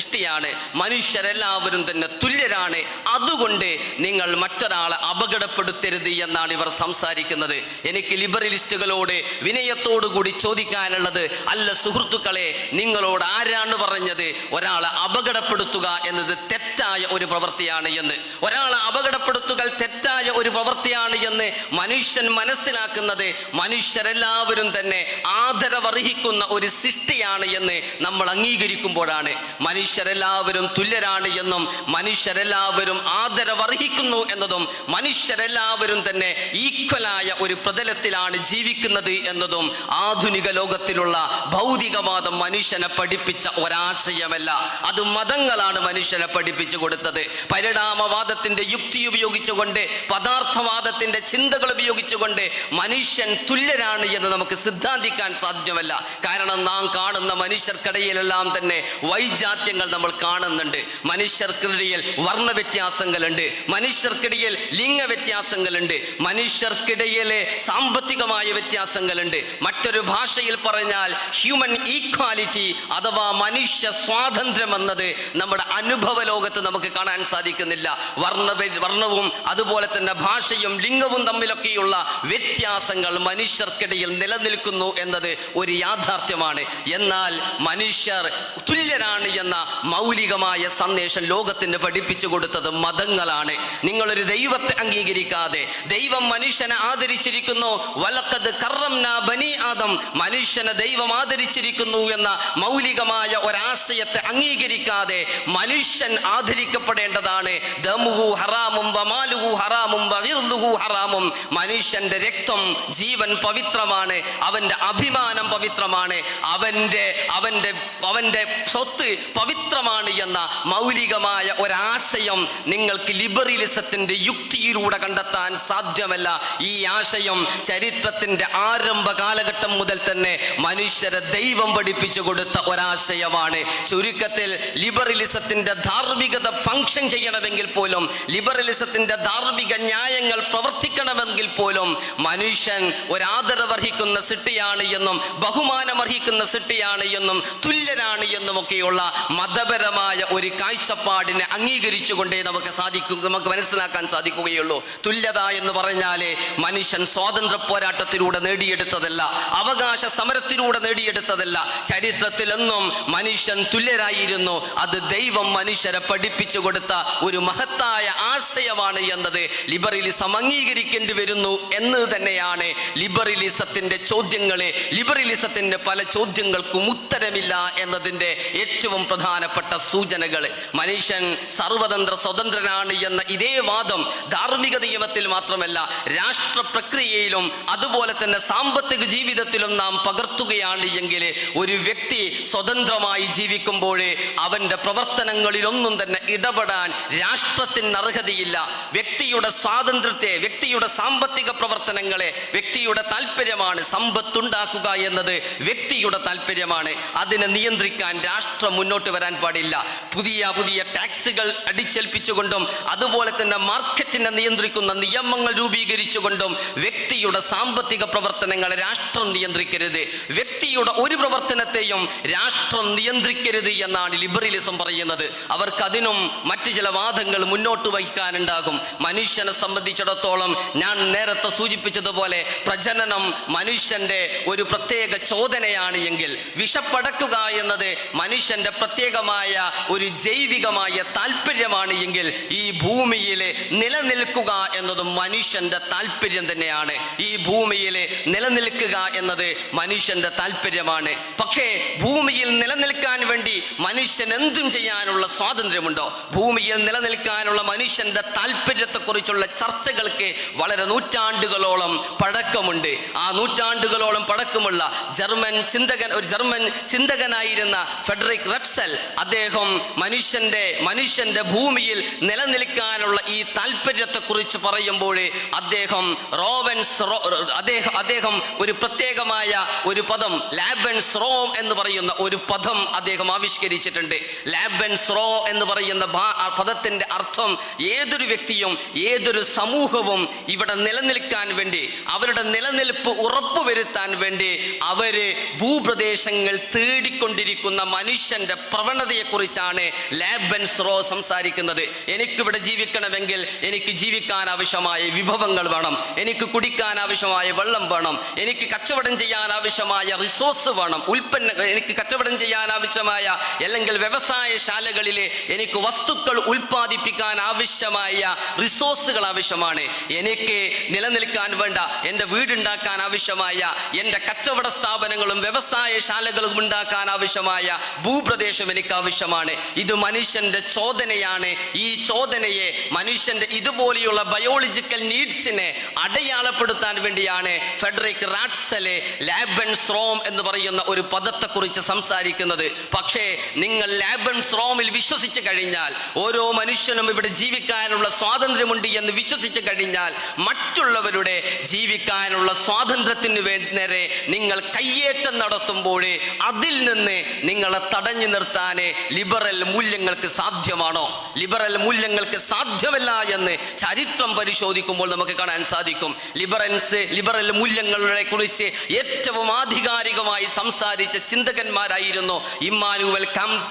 മനുഷ്യരെല്ലാവരും തന്നെ തുല്യരാണ്. അതുകൊണ്ട് നിങ്ങൾ മറ്റൊരാളെ അപകടപ്പെടുത്തരുത് എന്നാണ് ഇവർ സംസാരിക്കുന്നത്. എനിക്ക് ലിബറലിസ്റ്റുകളോട് വിനയത്തോടുകൂടി ചോദിക്കാനുള്ളത്, അല്ല സുഹൃത്തുക്കളെ, നിങ്ങളോട് ആരാണ് പറഞ്ഞത് ഒരാളെ അപകടപ്പെടുത്തുക എന്നത് തെറ്റായ ഒരു പ്രവൃത്തിയാണ് എന്ന്? ഒരാളെ അപകടപ്പെടുത്തുക തെറ്റായ ഒരു പ്രവൃത്തിയാണ് എന്ന് മനുഷ്യൻ മനസ്സിലാക്കുന്നത് മനുഷ്യരെല്ലാവരും തന്നെ ആദരവർഹിക്കുന്ന ഒരു സൃഷ്ടിയാണ് എന്ന് നമ്മൾ അംഗീകരിക്കുമ്പോഴാണ്. മനുഷ്യരെല്ലാവരും തുല്യരാണ് എന്നും മനുഷ്യരെല്ലാവരും ആദരവർഹിക്കുന്നു എന്നതും മനുഷ്യരെല്ലാവരും തന്നെ ഈക്വലായ ഒരു പ്രതലത്തിലാണ് ജീവിക്കുന്നത് എന്നതും ആധുനിക ലോകത്തിലുള്ള ഭൗതികവാദം മനുഷ്യനെ പഠിപ്പിച്ച ഒരാശയമല്ല. അത് മതങ്ങളാണ് മനുഷ്യനെ പഠിപ്പിച്ചു കൊടുത്തത്. പരിണാമവാദത്തിന്റെ യുക്തി ഉപയോഗിച്ചുകൊണ്ട്, പദാർത്ഥവാദത്തിന്റെ ചിന്തകൾ ഉപയോഗിച്ചുകൊണ്ട് മനുഷ്യൻ തുല്യരാണ് എന്ന് നമുക്ക് സിദ്ധാന്തിക്കാൻ സാധ്യമല്ല. കാരണം നാം കാണുന്ന മനുഷ്യർക്കിടയിലെല്ലാം തന്നെ വൈജാത്യങ്ങൾ നമ്മൾ കാണുന്നുണ്ട്. മനുഷ്യർക്കിടയിൽ വർണ്ണ വ്യത്യാസങ്ങളുണ്ട്, മനുഷ്യർക്കിടയിൽ ലിംഗ വ്യത്യാസങ്ങളുണ്ട്, മനുഷ്യർക്കിടയിലെ സാമ്പത്തികമായ വ്യത്യാസങ്ങളുണ്ട്. മറ്റൊരു ഭാഷയിൽ പറഞ്ഞാൽ ഹ്യൂമൻ ഈക്വാലിറ്റി അഥവാ മനുഷ്യ സ്വാതന്ത്ര്യം എന്നത് നമ്മുടെ അനുഭവ ലോകത്ത് നമുക്ക് കാണാൻ സാധിക്കുന്നില്ല. വർണ്ണവും അതുപോലെ തന്നെ ഭാഷയും ലിംഗവും തമ്മിലൊക്കെയുള്ള വ്യത്യാസങ്ങൾ മനുഷ്യർക്കിടയിൽ നിലനിൽക്കുന്നു എന്നത് ഒരു യാഥാർത്ഥ്യമാണ്. എന്നാൽ മനുഷ്യർ തുല്യരാണ് എന്ന മൗലികമായ സന്ദേശം ലോകത്തിന് പഠിപ്പിച്ചു കൊടുത്തത് മതങ്ങളാണ്. നിങ്ങളൊരു ദൈവത്തെ അംഗീകരിക്കാതെ, ദൈവം മനുഷ്യനെ ആദരിച്ചിരിക്കുന്നു, വലഖദ് കറംനാ ബനി ആദം, മനുഷ്യനെ ദൈവം ആദരിച്ചിരിക്കുന്നു എന്ന മൗലികമായ ഒരാശയത്തെ അംഗീകരിക്കാതെ മനുഷ്യൻ ആദരിക്കപ്പെടേണ്ടതാണ്. ദമുഹു ഹറാമും വമാലുഹു ഹറാമും വഗിർലുഹു ഹറാമും, മനുഷ്യന്റെ രക്തം, ജീവൻ പവിത്രമാണ്, അവന്റെ അഭിമാനം പവിത്രമാണ്, അവന്റെ സ്വത്ത് പവിത്രമാണ് എന്ന മൗലികമായ ഒരാശയം നിങ്ങൾക്ക് ലിബറലിസത്തിന്റെ യുക്തിയിലൂടെ കണ്ടെത്താൻ സാധ്യമല്ല. ഈ ആശയം ചരിത്രത്തിന്റെ ആരംഭ കാലഘട്ടം മുതൽ തന്നെ മനുഷ്യരെ ദൈവം പഠിപ്പിച്ചു കൊടുത്ത ഒരാശയമാണ്. ചുരുക്കത്തിൽ ലിബറലിസത്തിന്റെ ധാർമ്മികത ഫംഗ്ഷൻ ചെയ്യണമെങ്കിൽ പോലും, ലിബറലിസത്തിന്റെ ധാർമ്മിക ന്യായങ്ങൾ പ്രവർത്തിക്കണമെങ്കിൽ പോലും മനുഷ്യൻ ഒരാദരവർഹിക്കുന്ന സൃഷ്ടിയാണ് എന്നും ബഹുമാനമർഹിക്കുന്ന സൃഷ്ടിയാണ് എന്നും തുല്യനാണ് എന്നും ഒക്കെയുള്ള മതപരമായ ഒരു കാഴ്ചപ്പാടിനെ അംഗീകരിച്ചുകൊണ്ടേ നമുക്ക് മനസ്സിലാക്കാൻ സാധിക്കുകയുള്ളൂ. തുല്യത എന്ന് പറഞ്ഞാല് മനുഷ്യൻ സ്വാതന്ത്ര്യ പോരാട്ടത്തിലൂടെ നേടിയെടുത്തതല്ല, അവകാശ സമരത്തിലൂടെ നേടിയെടുത്തതല്ല. ചരിത്രത്തിലെന്നും മനുഷ്യൻ തുല്യരായിരുന്നു. അത് ദൈവം മനുഷ്യരെ പഠിപ്പിച്ചു കൊടുത്ത ഒരു മഹത്തായ ആശയമാണ് എന്നത് ലിബറലിസം അംഗീകരിക്കേണ്ടി വരുന്നു എന്ന് തന്നെയാണ് ലിബറലിസത്തിന്റെ ചോദ്യങ്ങളെ, ലിബറലിസത്തിന്റെ പല ചോദ്യങ്ങൾക്കും ഉത്തരമില്ല എന്നതിന്റെ ഏറ്റവും പ്രധാനപ്പെട്ട സൂചനകൾ. മനുഷ്യൻ സർവതന്ത്ര സ്വതന്ത്രനാണ് എന്ന ഇതേ വാദം ധാർമ്മിക നിയമത്തിൽ മാത്രമല്ല, രാഷ്ട്ര പ്രക്രിയയിലും അതുപോലെ തന്നെ സാമ്പത്തിക ജീവിതത്തിലും നാം പകർത്തുകയാണ് എങ്കിൽ ഒരു വ്യക്തി സ്വതന്ത്രമായി ജീവിക്കുമ്പോൾ അവന്റെ പ്രവർത്തനങ്ങളിലൊന്നും തന്നെ ഇടപെടാൻ രാഷ്ട്രത്തിന് അർഹതയില്ല. വ്യക്തിയുടെ സ്വാതന്ത്ര്യത്തെ, വ്യക്തിയുടെ സാമ്പത്തിക പ്രവർത്തനങ്ങളെ വ്യക്തിയുടെ താല്പര്യമാണ്. സമ്പത്തുണ്ടാക്കുക എന്നത് വ്യക്തിയുടെ താല്പര്യമാണ്. അതിനെ നിയന്ത്രിക്കാൻ രാഷ്ട്രം മുന്നോട്ട് വരാൻ പാടില്ല. പുതിയ പുതിയ ടാക്സുകൾ അടിച്ചേൽപ്പിച്ചുകൊണ്ടും അതുപോലെ തന്നെ മാർക്കറ്റിനെ നിയന്ത്രിക്കുന്ന നിയമങ്ങൾ രൂപീകരിച്ചുകൊണ്ടും വ്യക്തിയുടെ സാമ്പത്തിക പ്രവർത്തനങ്ങളെ രാഷ്ട്രം നിയന്ത്രിക്കരുത്. വ്യക്തിയുടെ ഒരു പ്രവർത്തനത്തെയും രാഷ്ട്രം നിയന്ത്രിക്കരുത് എന്നാണ് ലിബറലിസം പറയുന്നത്. അവർക്കതിനും മറ്റു ചില വാദങ്ങൾ മുന്നോട്ട് വഹിക്കാനുണ്ടാകും. മനുഷ്യനെ സംബന്ധിച്ചിടത്തോളം ഞാൻ നേരത്തെ സൂചിപ്പിച്ചതുപോലെ പ്രജനനം മനുഷ്യന്റെ ഒരു പ്രത്യേക ചോദനയാണ് എങ്കിൽ, വിഷപ്പടക്കുക എന്നത് മനുഷ്യന്റെ പ്രത്യേകമായ ഒരു ജൈവികമായ താല്പര്യമാണ് എങ്കിൽ, ഈ ഭൂമിയിൽ നിലനിൽക്കുക എന്നതും മനുഷ്യന്റെ താല്പര്യം തന്നെയാണ്. ഈ ഭൂമിയിൽ നിലനിൽക്കുക എന്നത് മനുഷ്യന്റെ താല്പര്യമാണ്. പക്ഷേ ഭൂമിയിൽ നിലനിൽക്കാൻ വേണ്ടി മനുഷ്യൻ എന്തും ചെയ്യാനുള്ള സ്വാതന്ത്ര്യമുണ്ടോ? ഭൂമിയിൽ നിലനിൽക്കാനുള്ള മനുഷ്യന്റെ താല്പര്യത്തെക്കുറിച്ചുള്ള ചർച്ചകൾക്ക് വളരെ നൂറ്റാണ്ടുകളോളം പഴക്കമുണ്ട്. ആ നൂറ്റാണ്ടുകളോളം പഴക്കമുള്ള ഒരു ജർമ്മൻ ചിന്തകനായിരുന്ന ഫ്രെഡറിക് റട്സൽ, അദ്ദേഹം മനുഷ്യന്റെ ഭൂമിയിൽ നിലനിൽക്കാനുള്ള ഈ താല്പര്യത്തെക്കുറിച്ച് പറയുമ്പോൾ അദ്ദേഹം ഒരു പ്രത്യേകമായ ഒരു പദം, ലാബൻസ് റോം എന്ന് പറയുന്ന ഒരു പദം അദ്ദേഹം ആവിഷ്കരിച്ചിട്ടുണ്ട്. ലാബൻസ് റോ എന്ന് പറയുന്ന പദത്തിന്റെ അർത്ഥം ഏതൊരു വ്യക്തിയും ഏതൊരു സമൂഹവും ഇവിടെ നിലനിൽക്കാൻ വേണ്ടി, അവരുടെ നിലനിൽപ്പ് ഉറപ്പുവരുത്താൻ വേണ്ടി അവര് ഭൂപ്രദേശങ്ങൾ തേടിക്കൊണ്ടിരിക്കുന്ന മനുഷ്യന്റെ പ്രവണതയെക്കുറിച്ചാണ് ലാബൻസ് റോ സംസാരിക്കുന്നത്. എനിക്കിവിടെ ജീവിക്കണമെങ്കിൽ എനിക്ക് ജീവിക്കാൻ ആവശ്യമായ വിഭവങ്ങൾ വേണം, എനിക്ക് കുടിക്കാൻ ആവശ്യമായ വെള്ളം വേണം, എനിക്ക് കച്ചവടം ചെയ്യാൻ ആവശ്യമായ റിസോഴ്സ് വേണം, എനിക്ക് കച്ചവടം ചെയ്യാൻ ആവശ്യമായ അല്ലെങ്കിൽ വ്യവസായശാലകളിലെ എനിക്ക് വസ്തുക്കൾ ഉൽപ്പാദിപ്പിക്കാൻ ആവശ്യമായ റിസോഴ്സുകൾ ആവശ്യമാണ്. എനിക്ക് നിലനിൽക്കാൻ വേണ്ട, എൻ്റെ വീടുണ്ടാക്കാൻ ആവശ്യമായ, എൻ്റെ കച്ചവട സ്ഥാപനങ്ങളും വ്യവസായശാലകളും ഉണ്ടാക്കാൻ ആവശ്യമായ ഭൂപ്രദേശം എനിക്ക് ആവശ്യമാണ്. ഇത് മനുഷ്യന്റെ ചോദനയാണ്. ഈ ചോദനയെ, മനുഷ്യന്റെ ഇതുപോലെയുള്ള ബയോളജിക്കൽ നീഡ്സിനെ അടയാളപ്പെടുത്താൻ വേണ്ടിയാണ് ഫ്രെഡറിക് റാറ്റ്സലെ ലാബൻസ് റോം എന്ന് പറയുന്ന ഒരു പദത്തെക്കുറിച്ച് സംസാരിക്കുന്നത്. പക്ഷേ നിങ്ങൾ ലാബൻസ് റോമിൽ വിശ്വസിച്ചു കഴിഞ്ഞാൽ, ഓരോ മനുഷ്യനും ഇവിടെ ജീവിക്കാനുള്ള സ്വാതന്ത്ര്യമുണ്ട് എന്ന് വിശ്വസിച്ചു കഴിഞ്ഞാൽ, മറ്റുള്ളവരുടെ ജീവിക്കാനുള്ള സ്വാതന്ത്ര്യത്തിന് നേരെ നിങ്ങൾ കയ്യേറ്റം നടത്തുമ്പോൾ അതിൽ നിന്ന് നിങ്ങളെ തടഞ്ഞു നിർത്താൻ ലിബറൽ മൂല്യങ്ങൾക്ക് സാധ്യമാണോ? ലിബറൽ മൂല്യങ്ങൾക്ക് സാധ്യമല്ല എന്ന് ചരിത്രം പരിശോധിക്കുമ്പോൾ നമുക്ക് കാണാൻ സാധിക്കും. ലിബറൽ ലിബറൽ മൂല്യങ്ങളെ കുറിച്ച് ഏറ്റവും ആധികാരികമായി സംസാരിച്ച ചിന്തകന്മാരായിരുന്നു ഇമ്മാനുവൽ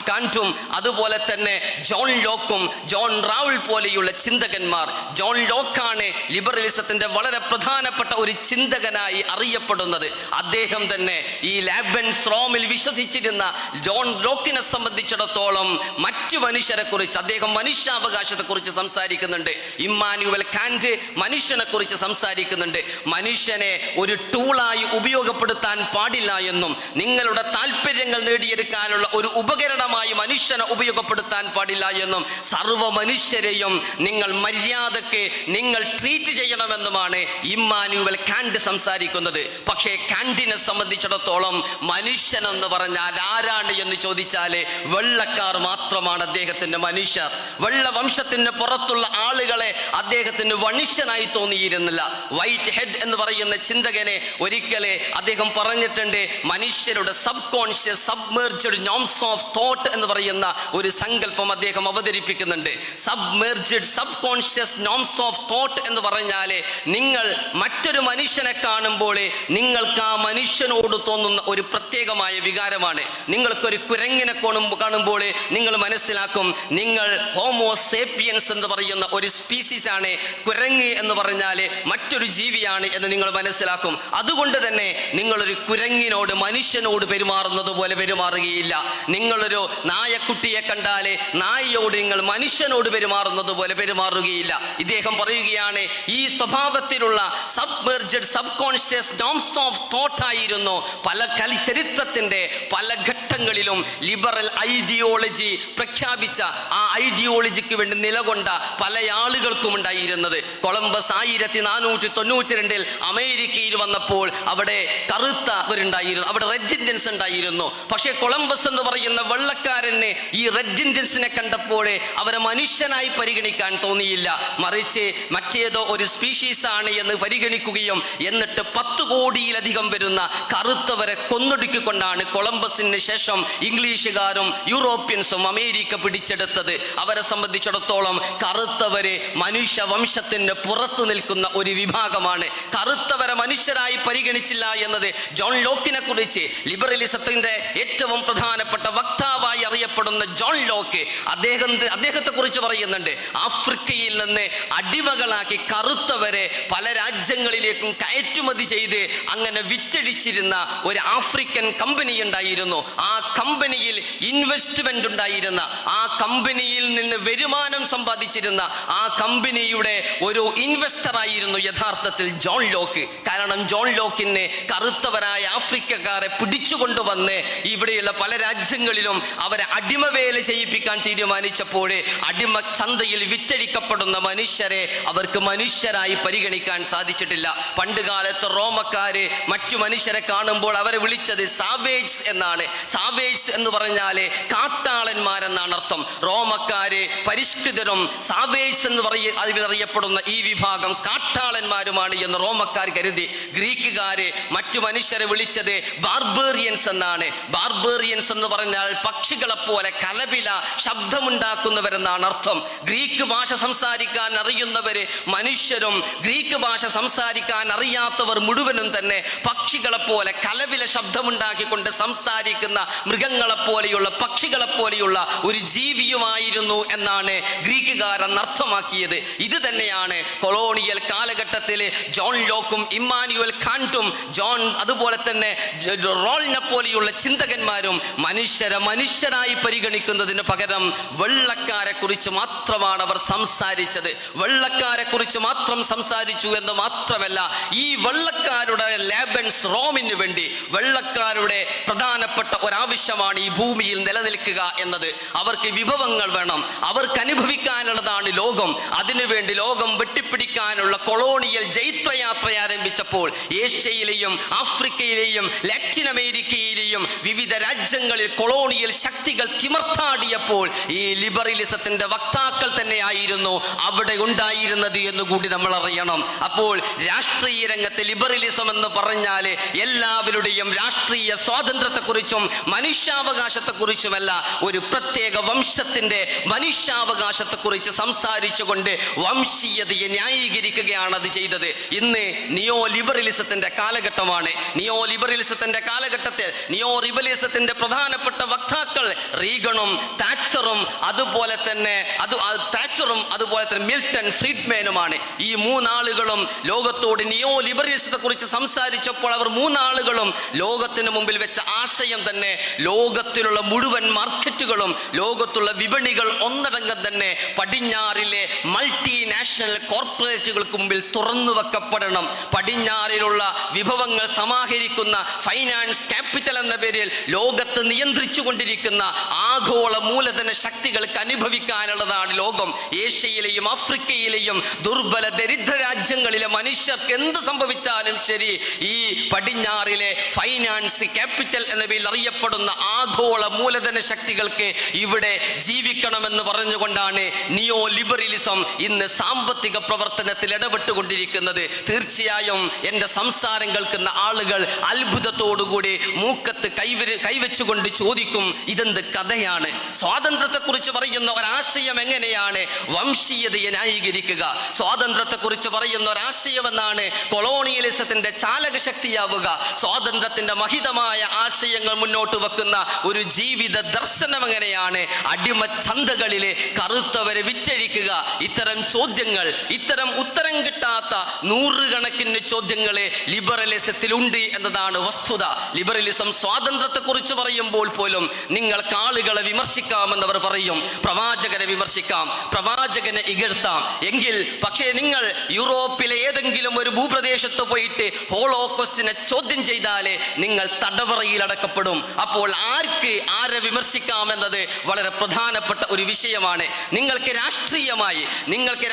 കാന്റും അതുപോലെ തന്നെ ജോൺ ലോക്കും ജോൺ റാവൽ പോലെയുള്ള ചിന്തകന്മാർ. ജോൺ ലോക്കാണ് ലിബറലിസത്തിന്റെ വളരെ പ്രധാനപ്പെട്ട ഒരു ചിന്തകനായി അറിയപ്പെടുന്നത്. അദ്ദേഹം തന്നെ ഈ ലാബൻസ് റോമിൽ വിശ്വസിച്ചിരുന്ന ജോൺ ലോക്കിനെ സംബന്ധിച്ചിടത്തോളം മറ്റു മനുഷ്യരെ കുറിച്ച് അദ്ദേഹം മനുഷ്യാവകാശത്തെ കുറിച്ച് സംസാരിക്കുന്നുണ്ട്. ഇമ്മാനുവൽ കാന്റ് മനുഷ്യനെ കുറിച്ച് സംസാരിക്കുന്നുണ്ട്. മനുഷ്യനെ ഒരു ടൂളായി ഉപയോഗപ്പെടുത്താൻ പാടില്ല എന്നും നിങ്ങളുടെ താല്പര്യങ്ങൾ നേടിയെടുക്കാനുള്ള ഒരു ഉപകരണമായി മനുഷ്യനെ ഉപയോഗപ്പെടുത്താൻ പാടില്ല എന്നും സർവ്വ മനുഷ്യരെയും നിങ്ങൾ മര്യാദക്ക് നിങ്ങൾ ട്രീറ്റ് ചെയ്യണമെന്നുമാണ് ഇമ്മാനുവൽ കാന്റ് സംസാരിക്കുന്നത്. പക്ഷേ കാന്റിനെ സംബന്ധിച്ചിടത്തോളം മനുഷ്യൻ എന്ന് പറഞ്ഞാൽ ആരാണ് എന്ന് ചോദിച്ചാൽ വെള്ളക്കാർ മാത്രമാണ് അദ്ദേഹത്തിന്റെ മനുഷ്യർ. വെള്ള വംശത്തിന് പുറത്തുള്ള ആളുകളെ അദ്ദേഹത്തിന് മനുഷ്യനായി തോന്നിയിരുന്നില്ല. വൈറ്റ് ഹെഡ് എന്ന് പറയുന്ന ചിന്തകനെ ഒരിക്കലെ അദ്ദേഹം പറഞ്ഞിട്ടുണ്ട്, മനുഷ്യരുടെ sub conscious submerged norms of thought എന്ന് പറയുന്ന ഒരു സങ്കല്പം അദ്ദേഹം അവതരിപ്പിക്കുന്നുണ്ട്. Submerged subconscious norms of thought എന്ന് പറഞ്ഞാൽ നിങ്ങൾ മറ്റൊരു മനുഷ്യനെ കാണുമ്പോൾ നിങ്ങൾക്ക് ആ മനുഷ്യനോട് തോന്നുന്ന ഒരു പ്രത്യേകമായ വികാരമാണ്. നിങ്ങൾക്കൊരു കുരങ്ങിനെ കാണുമ്പോൾ നിങ്ങൾ മനസ്സിലാക്കും നിങ്ങൾ ഹോമോസേപ്പിയൻസ് എന്ന് പറയുന്ന ഒരു സ്പീസീസ് ആണ്. കുരങ്ങ് എന്ന് പറഞ്ഞാൽ മറ്റൊരു ജീവിയാണ് എന്ന് നിങ്ങൾ മനസ്സിലാക്കും. അതുകൊണ്ട് തന്നെ നിങ്ങളൊരു കുരങ്ങിനോട് മനുഷ്യനോട് പെരുമാറുന്നത് പോലെ പെരുമാറുകയില്ല. നിങ്ങളൊരു നായക്കുട്ടിയെ കണ്ടാൽ നായയോട് നിങ്ങൾ മനുഷ്യനോട് പെരുമാറുന്നത് പോലെ പെരുമാറുകയില്ല. ഇദ്ദേഹം പറയുകയാണ് ഈ സ്വഭാവത്തിലുള്ള submerged subconscious norms of thought ആയിരുന്നു പല ചരിത്രത്തിന്റെ പല ഘട്ടങ്ങളിലും ലിബറൽ ഐഡിയോളജി പ്രഖ്യാപിച്ച ആ ഐഡിയോളജിക്ക് വേണ്ടി നിലകൊണ്ട പല ആളുകൾക്കും ഉണ്ടായിരുന്നത്. കൊളംബസ് 1492 അമേരിക്കയിൽ വന്നപ്പോൾ അവിടെ കറുത്തവരുണ്ടായിരുന്നു, അവിടെ റെഡ് ഇന്ത്യൻസ് ഉണ്ടായിരുന്നു. പക്ഷേ കൊളംബസ് എന്ന് പറയുന്ന വെള്ളക്കാരന് ഈ റെഡ് ഇന്ത്യൻസിനെ കണ്ടപ്പോൾ അവരെ മനുഷ്യനായി പരിഗണിക്കാൻ തോന്നിയില്ല. മറിച്ച് മറ്റേതോ ഒരു സ്പീഷീസ് ആണ് എന്ന് പരിഗണിക്കുകയും എന്നിട്ട് 10 കോടിയിലധികം വരുന്ന കറുത്തവരെ കൊന്നൊടുക്കിക്കൊണ്ടാണ് കൊളംബസിന് ശേഷം ഇംഗ്ലീഷുകാരും യൂറോപ്യൻസും അമേരിക്ക പിടിച്ചെടുത്തത്. അവരെ സംബന്ധിച്ചിടത്തോളം കറുത്തവര് മനുഷ്യ വംശത്തിന് പുറത്തു നിൽക്കുന്ന ഒരു വിഭാഗമാണ്. കറുത്തവരെ മനുഷ്യരായി പരിഗണിച്ചില്ല എന്നത് ജോൺ ലോക്കിനെ കുറിച്ച് ലിബറലിസത്തിന്റെ ഏറ്റവും പ്രധാനപ്പെട്ട വക്താവായി അറിയപ്പെടുന്ന ജോൺ ലോക്ക് അദ്ദേഹത്തെ കുറിച്ച് പറയുന്നുണ്ട്. ആഫ്രിക്കയിൽ നിന്ന് അടിമകളാക്കി കറുത്തവരെ പല രാജ്യങ്ങളിലേക്കും കയറ്റുമതി ചെയ്ത് അങ്ങനെ വിറ്റഴിച്ചിരുന്ന ഒരു ആഫ്രിക്കൻ കമ്പനി ഉണ്ടായിരുന്നു. ആ കമ്പനിയിൽ ഇൻവെസ്റ്റ്മെന്റ് ഉണ്ടായിരുന്ന, ആ കമ്പനിയിൽ നിന്ന് വരുമാനം സമ്പാദിച്ചിരുന്ന ആ കമ്പനിയുടെ ഒരു ഇൻവെസ്റ്റർ ആയിരുന്നു യഥാർത്ഥത്തിൽ ജോൺ ലോക്ക്. കാരണം ജോൺ ലോക്കിന് കറുത്തവരായ ആഫ്രിക്കക്കാരെ പിടിച്ചുകൊണ്ടുവന്ന് ഇവിടെയുള്ള പല രാജ്യങ്ങളിലും അവരെ അടിമവേല ചെയ്യിപ്പിക്കാൻ തീരുമാനിച്ചപ്പോൾ അടിമ ചന്തയിൽ വിറ്റഴിക്കപ്പെടുന്ന മനുഷ്യരെ അവർക്ക് മനുഷ്യരായി പരിഗണിക്കാൻ സാധിച്ചിട്ടില്ല. പണ്ടുകാലത്ത് റോമക്കാര് മറ്റു മനുഷ്യരെ കാണുമ്പോൾ അവരെ വിളിച്ചത് സാവേജ് എന്നാണ്. സാവേജ് എന്ന് പറഞ്ഞാല് കാട്ടാളന്മാരെന്നാണ് അർത്ഥം. റോമക്കാര് പരിഷ്കൃതരും സാവേജ് എന്ന് അറിയപ്പെടുന്ന ഈ വിഭാഗം കാട്ടാളന്മാരുമാണ് എന്ന് റോമക്കാർ കരുതി. ഗ്രീക്കുകാര് മറ്റു മനുഷ്യരെ വിളിച്ചത് ബാർബേറിയൻസ് എന്നാണ്. ബാർബേറിയൻസ് എന്ന് പറഞ്ഞാൽ പക്ഷികളെ പോലെ കലപില ശബ്ദമുണ്ടാക്കുന്നവരെന്നാണ് അർത്ഥം. ഗ്രീക്ക് ഭാഷ സംസാരിക്കാൻ അറിയുന്നവര് മനുഷ്യരും ഗ്രീക്ക് ഭാഷ സംസാരിക്കാൻ അറിയാത്തവർ മുഴുവനും തന്നെ പക്ഷികളെ പോലെ കലപില ശബ്ദമുണ്ടാക്കിക്കൊണ്ട് സംസാരിക്കുന്ന മൃഗങ്ങളെ പോലെയുള്ള പക്ഷികളെ പോലെയുള്ള ഒരു ജീവിയുമായിരുന്നു എന്നാണ് ഗ്രീക്കുകാരൻ അർത്ഥമാക്കിയത്. ഇത് തന്നെയാണ് കൊളോണിയൽ കാലഘട്ടത്തിൽ ജോൺ ലോക്കും ഇമ്മാനുവൽ കാന്റും അതുപോലെ തന്നെ റോളിനെ പോലെയുള്ള ചിന്തകന്മാരും മനുഷ്യരായി പരിഗണിക്കുന്നതിന് പകരം വെള്ളക്കാരെ കുറിച്ച് മാത്രമാണ് അവർ സംസാരിച്ചത്. വെള്ളക്കാരെ കുറിച്ച് മാത്രം സംസാരിച്ചു എന്ന് മാത്രമല്ല, ഈ വെള്ളക്കാരുടെ ലാബൻസ് റോമിന് വേണ്ടി വെള്ളക്കാരുടെ പ്രധാനപ്പെട്ട ഒരാവശ്യമാണ് ഈ ഭൂമിയിൽ നിലനിൽക്കുക എന്നത്. അവർക്ക് വിഭവങ്ങൾ വേണം, അവർക്ക് അനുഭവിക്കാനുള്ളതാണ് ലോകം. അതിനുവേണ്ടി ലോകം വെട്ടിപ്പിടിക്കാനുള്ള കൊളോണിയൽ ജൈത്രയാത്ര ആരംഭിച്ചപ്പോൾ ഏഷ്യയിലെയും ആഫ്രിക്കയിലെയും ലാറ്റിൻ അമേരിക്കയിലെയും വിവിധ രാജ്യങ്ങളിൽ കൊളോണിയൽ ശക്തികൾ തിമർത്താടിയപ്പോൾ ഈ ലിബറലിസത്തിന്റെ വക്താക്കൾ തന്നെയായിരുന്നു അവിടെ ഉണ്ടായിരുന്നത് എന്നുകൂടി നമ്മൾ അറിയണം. അപ്പോൾ രാഷ്ട്രീയ രംഗത്ത് ലിബറലിസം എന്ന് പറഞ്ഞാൽ എല്ലാവരുടെയും രാഷ്ട്രീയ സ്വാതന്ത്ര്യത്തെക്കുറിച്ചും മനുഷ്യാവകാശത്തെക്കുറിച്ചുമല്ല, ഒരു പ്രത്യേക വംശത്തിന്റെ മനുഷ്യാവകാശത്തെക്കുറിച്ച് സംസാരിച്ചുകൊണ്ട് വംശീയതയെ ന്യായീകരിക്കുകയാണ് അത് ചെയ്തത്. ഇന്ന് നിയോ ലിബറലിസത്തിന്റെ കാലഘട്ടമാണ്. നിയോ ലിബറലിസത്തിന്റെ കാലഘട്ടത്തിൽ നിയോ ലിബറലിസത്തിന്റെ പ്രധാനപ്പെട്ട വക്താക്കൾ റീഗണും താച്ചറും അതുപോലെ തന്നെ മിൽട്ടൺ ഫ്രീഡ്മാനുമാണ്. ഈ മൂന്നാളുകളും ലോകത്തോട് നിയോ ലിബറലിസത്തെ കുറിച്ച് സംസാരിച്ചപ്പോൾ അവർ മൂന്നാളുകളും ലോകത്തിന് മുമ്പിൽ വെച്ച ആശയം തന്നെ ലോകത്തിലുള്ള മുഴുവൻ മാർക്കറ്റുകളും ലോകത്തുള്ള വിപണികൾ ഒന്നടങ്കം തന്നെ പടിഞ്ഞാറിലെ മൾട്ടിനാഷണൽ കോർപ്പറേറ്റുകൾക്ക് മുമ്പിൽ തുറന്നു വെക്കപ്പെടണം. പടിഞ്ഞാറിലുള്ള വിഭവങ്ങൾ സമാഹരിക്കുന്ന ഫൈനാൻസ് ക്യാപിറ്റൽ എന്ന പേരിൽ ലോകത്ത് നിയന്ത്രിച്ചു കൊണ്ടിരിക്കുന്ന ആഗോള മൂലധന ശക്തികൾക്ക് അനുഭവിക്കാനുള്ളതാണ് ലോകം. ഏഷ്യയിലെയും ആഫ്രിക്കയിലെയും ദുർബല ദരിദ്ര രാജ്യങ്ങളിലെ മനുഷ്യർക്ക് എന്ത് സംഭവിച്ചാലും ശരി, ഈ പടിഞ്ഞാറിലെ ഫൈനാൻസ് ക്യാപിറ്റൽ എന്ന പേരിൽ അറിയപ്പെടുന്ന ആഗോള മൂലധന ശക്തികൾക്ക് ഇവിടെ ജീവിക്കണമെന്ന് പറഞ്ഞുകൊണ്ടാണ് നിയോ ലിബറലിസം ഇന്ന് സാമ്പത്തിക പ്രവർത്തനത്തിൽ ഇടപെട്ടുകൊണ്ടിരിക്കുന്നത്. തീർച്ചയായും എൻ്റെ സംസാരം കേൾക്കുന്ന ആളുകൾ അത്ഭുതത്തോടുകൂടി മൂക്കത്ത് കൈവച്ചുകൊണ്ട് ചോദിക്കും, ഇതെന്ത് കഥയാണ്? സ്വാതന്ത്ര്യത്തെക്കുറിച്ച് പറയുന്ന ഒരാശയം എങ്ങനെയാണ് വംശീയതയെ ന്യായീകരിക്കുക? സ്വാതന്ത്ര്യത്തെക്കുറിച്ച് പറയുന്ന ഒരാശയം എന്നാണ് കൊളോണിയലിസത്തിന്റെ ചാലക ശക്തിയാവുക? സ്വാതന്ത്ര്യത്തിന്റെ മഹിതമായ ആശയങ്ങൾ മുന്നോട്ട് വെക്കുന്ന ഒരു ജീവിത ദർശനം എങ്ങനെയാണ് അടിമച്ചന്തകളിലെ കറുത്തവരെ വിറ്റഴിക്കുക? ഇത്തരം ചോദ്യങ്ങൾ, ഇത്തരം ഉത്തരം കിട്ടാത്ത നൂറുകണക്കിന് ചോദ്യങ്ങളെ ലിബറലിസത്തിലുണ്ട് എന്നതാണ് വസ്തുത. ലിബറലിസം സ്വാതന്ത്ര്യത്തെക്കുറിച്ച് പറയുമ്പോൾ പോലും നിങ്ങൾക്ക് ആളുകളെ വിമർശിക്കാമെന്നവർ പറയും, പ്രവാചകനെ വിമർശിക്കാം, പ്രവാചകനെ ഇകഴ്ത്താം. എങ്കിൽ പക്ഷേ നിങ്ങൾ യൂറോപ്പിലെ ഏതെങ്കിലും ഒരു ഭൂപ്രദേശത്ത് പോയിട്ട് ഹോളോകോസ്റ്റിനെ ചോദ്യം ചെയ്താലേ നിങ്ങൾ തടവറയിൽ അടക്കപ്പെടും. അപ്പോൾ ആരെ വിമർശിക്കാമെന്നത് വളരെ പ്രധാനപ്പെട്ട ഒരു വിഷയമാണ്. നിങ്ങൾക്ക്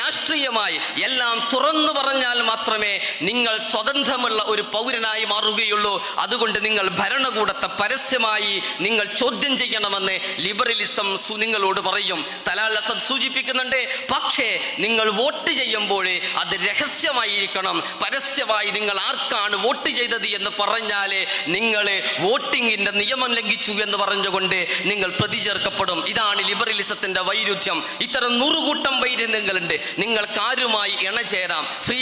രാഷ്ട്രീയമായി എല്ലാം തുറന്നു പറഞ്ഞാൽ മാത്രമേ നിങ്ങൾ സ്വതന്ത്രമുള്ള ഒരു പൗരനായി മാറുകയുള്ളൂ. അതുകൊണ്ട് നിങ്ങൾ ഭരണകൂടത്തെ പരസ്യമായി നിങ്ങൾ ചോദ്യം ചെയ്യണമെന്ന് ലിബറലിസം നിങ്ങളോട് പറയും. തലാൽ അസദ് സൂചിപ്പിക്കുന്നുണ്ട്, പക്ഷേ നിങ്ങൾ വോട്ട് ചെയ്യുമ്പോൾ അത് രഹസ്യമായിരിക്കണം. പരസ്യമായി നിങ്ങൾ ആർക്കാണ് വോട്ട് ചെയ്തത് എന്ന് പറഞ്ഞാലേ നിങ്ങൾ വോട്ടിങ്ങിന്റെ നിയമം ലംഘിച്ചു എന്ന് പറഞ്ഞുകൊണ്ട് നിങ്ങൾ പ്രതിചേർക്കപ്പെടും. ഇതാണ് ലിബറലിസത്തിന്റെ വൈരുദ്ധ്യം. ഇത്തരം നൂറുകൂട്ടം വൈരുദ്ധ്യങ്ങളുണ്ട്. നിങ്ങൾക്ക് ആരുമായി ഇണചേരാം. ഫ്രീ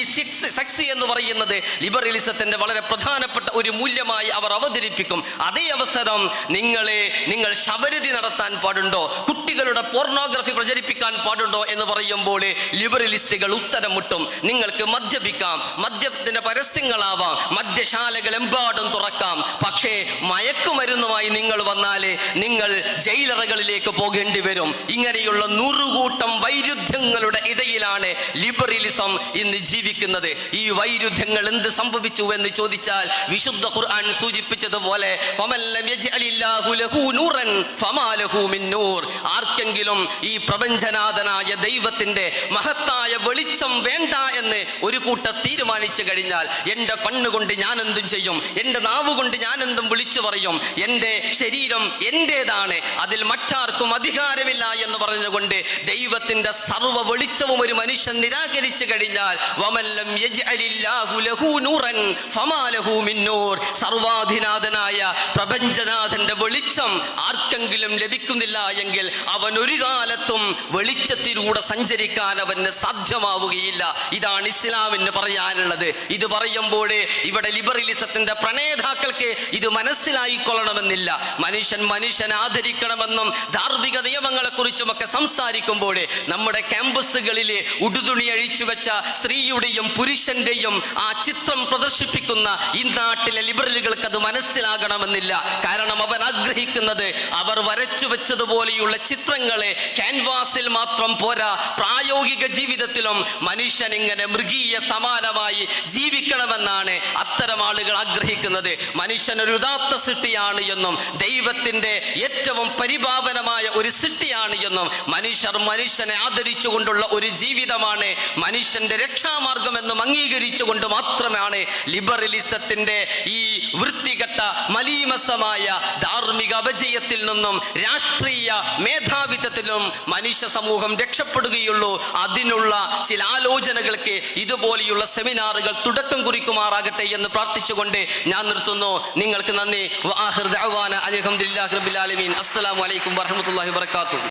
സെക്സ് എന്ന് പറയുന്നത് ലിബറലിസത്തിന്റെ വളരെ പ്രധാനപ്പെട്ട ഒരു മൂല്യമായി അവർ അവതരിപ്പിക്കും. അതേ അവസരം നിങ്ങൾ ശബരിതി നടത്താൻ പാടുണ്ടോ, കുട്ടികളുടെ പോർണോഗ്രഫി പ്രചരിപ്പിക്കാൻ പാടുണ്ടോ എന്ന് പറയുമ്പോൾ ലിബറലിസ്റ്റുകൾ ഉത്തരം മുട്ടും. നിങ്ങൾക്ക് മദ്യപിക്കാം, മദ്യത്തിന്റെ പരസ്യങ്ങളാവാം, മദ്യശാലകൾ എമ്പാടും തുറക്കാം. പക്ഷേ മയക്കുമരുന്നുമായി നിങ്ങൾ വന്നാലേ നിങ്ങൾ ജയിലറകളിലേക്ക് പോകേണ്ടി വരും. ഇങ്ങനെയുള്ള നൂറുകൂട്ടം വൈരുദ്ധ്യങ്ങളുടെ ഇടയിലാണ് ലിബറലിസം ഇന്ന് ജീവിക്കുന്നത്. ഈ വൈരുദ്ധ്യങ്ങൾ എന്ത് സംഭവിച്ചു എന്ന് ചോദിച്ചാൽ വിശുദ്ധ ഖുർആൻ സൂചിപ്പിച്ചതുപോലെ ആർക്കെങ്കിലും ഈ പ്രപഞ്ചനാഥനായ ദൈവത്തിന്റെ മഹത്തായ വെളിച്ചം വേണ്ട എന്ന് ഒരു കൂട്ടർ തീരുമാനിച്ചു കഴിഞ്ഞാൽ, എൻ്റെ കണ്ണുകൊണ്ട് ഞാൻ എന്തും ചെയ്യും, എൻ്റെ നാവ് കൊണ്ട് ഞാൻ എന്തും വിളിച്ചു പറയും, എൻ്റെ ശരീരം എന്റേതാണ്, അതിൽ മറ്റാർക്കും അധികാരമില്ല എന്ന് പറഞ്ഞുകൊണ്ട് ദൈവത്തിന്റെ സർവ്വ വെളിച്ചവും ഒരു മനുഷ്യൻ നിരാകരിച്ചു കഴിഞ്ഞാൽ, സർവാധിനാഥനായ പ്രപഞ്ചനാഥന്റെ വെളിച്ചം ആർക്കെങ്കിലും ലഭിക്കുന്നില്ല എങ്കിൽ അവൻ ഒരു കാലത്തും വെളിച്ചത്തിലൂടെ സഞ്ചരിക്കാൻ അവന് സാധ്യമാവുകയില്ല. ഇതാണ് ഇസ്ലാമിന് പറയാനുള്ളത്. ഇത് പറയുമ്പോൾ ഇവിടെ ലിബറലിസത്തിന്റെ പ്രണേതാക്കൾക്ക് ഇത് മനസ്സിലായിക്കൊള്ളണമെന്നില്ല. മനുഷ്യനെ ആദരിക്കണമെന്നും ധാർമ്മിക നിയമങ്ങളെ കുറിച്ചുമൊക്കെ സംസാരിക്കുമ്പോൾ നമ്മുടെ ക്യാമ്പസുകളിലെ ഉടുതുണി അഴിച്ചു വെച്ച സ്ത്രീയുടെയും പുരുഷന്റെയും ആ ചിത്രം പ്രദർശിപ്പിക്കുന്ന ഈ നാട്ടിലെ ലിബറലുകൾക്ക് അത് മനസ്സിലാകണമെന്നില്ല. കാരണം അവൻ ആഗ്രഹിക്കുന്നത് അവർ വരച്ചു വെച്ചതുപോലെയുള്ള ചിത്രങ്ങളെ ക്യാൻവാസിൽ മാത്രം പോരാ, പ്രായോഗിക ജീവിതത്തിലും മനുഷ്യൻ ഇങ്ങനെ മൃഗീയ സമാനമായി ജീവിക്കണമെന്നാണ് അത്തരം ആളുകൾ ആഗ്രഹിക്കുന്നത്. മനുഷ്യൻ ഒരു ഉദാത്ത സൃഷ്ടിയാണ് എന്നും ദൈവത്തിന്റെ ഏറ്റവും പരിപാവനമായ ഒരു സൃഷ്ടിയാണ് എന്നും മനുഷ്യനെ ആദരിച്ചുകൊണ്ടുള്ള ഒരു ജീവിതമാണ് മനുഷ്യന്റെ രക്ഷാമാർഗം എന്നും അംഗീകരിച്ചുകൊണ്ട് മാത്രമാണ് ലിബറലിസത്തിന്റെ ഈ വൃത്തികെട്ട മലീമസമായ ധാർമ്മിക അപജയത്തിൽ നിന്നും രാഷ്ട്രീയ മേധാവിത്വത്തിലും മനുഷ്യ സമൂഹം രക്ഷപ്പെടുകയുള്ളൂ. അതിനുള്ള ചില ആലോചനകൾക്ക് ഇതുപോലെയുള്ള സെമിനാറുകൾ തുടക്കം കുറിക്കുമാറാകട്ടെ എന്ന് പ്രാർത്ഥിച്ചുകൊണ്ട് ഞാൻ നിർത്തുന്നു. നിങ്ങൾക്ക് നന്ദി. അൽഹംദുലില്ലാഹി റബ്ബിൽ ആലമീൻ. അസ്സലാമു അലൈക്കും വറഹ്മത്തുള്ളാഹി വബറകാതുഹു.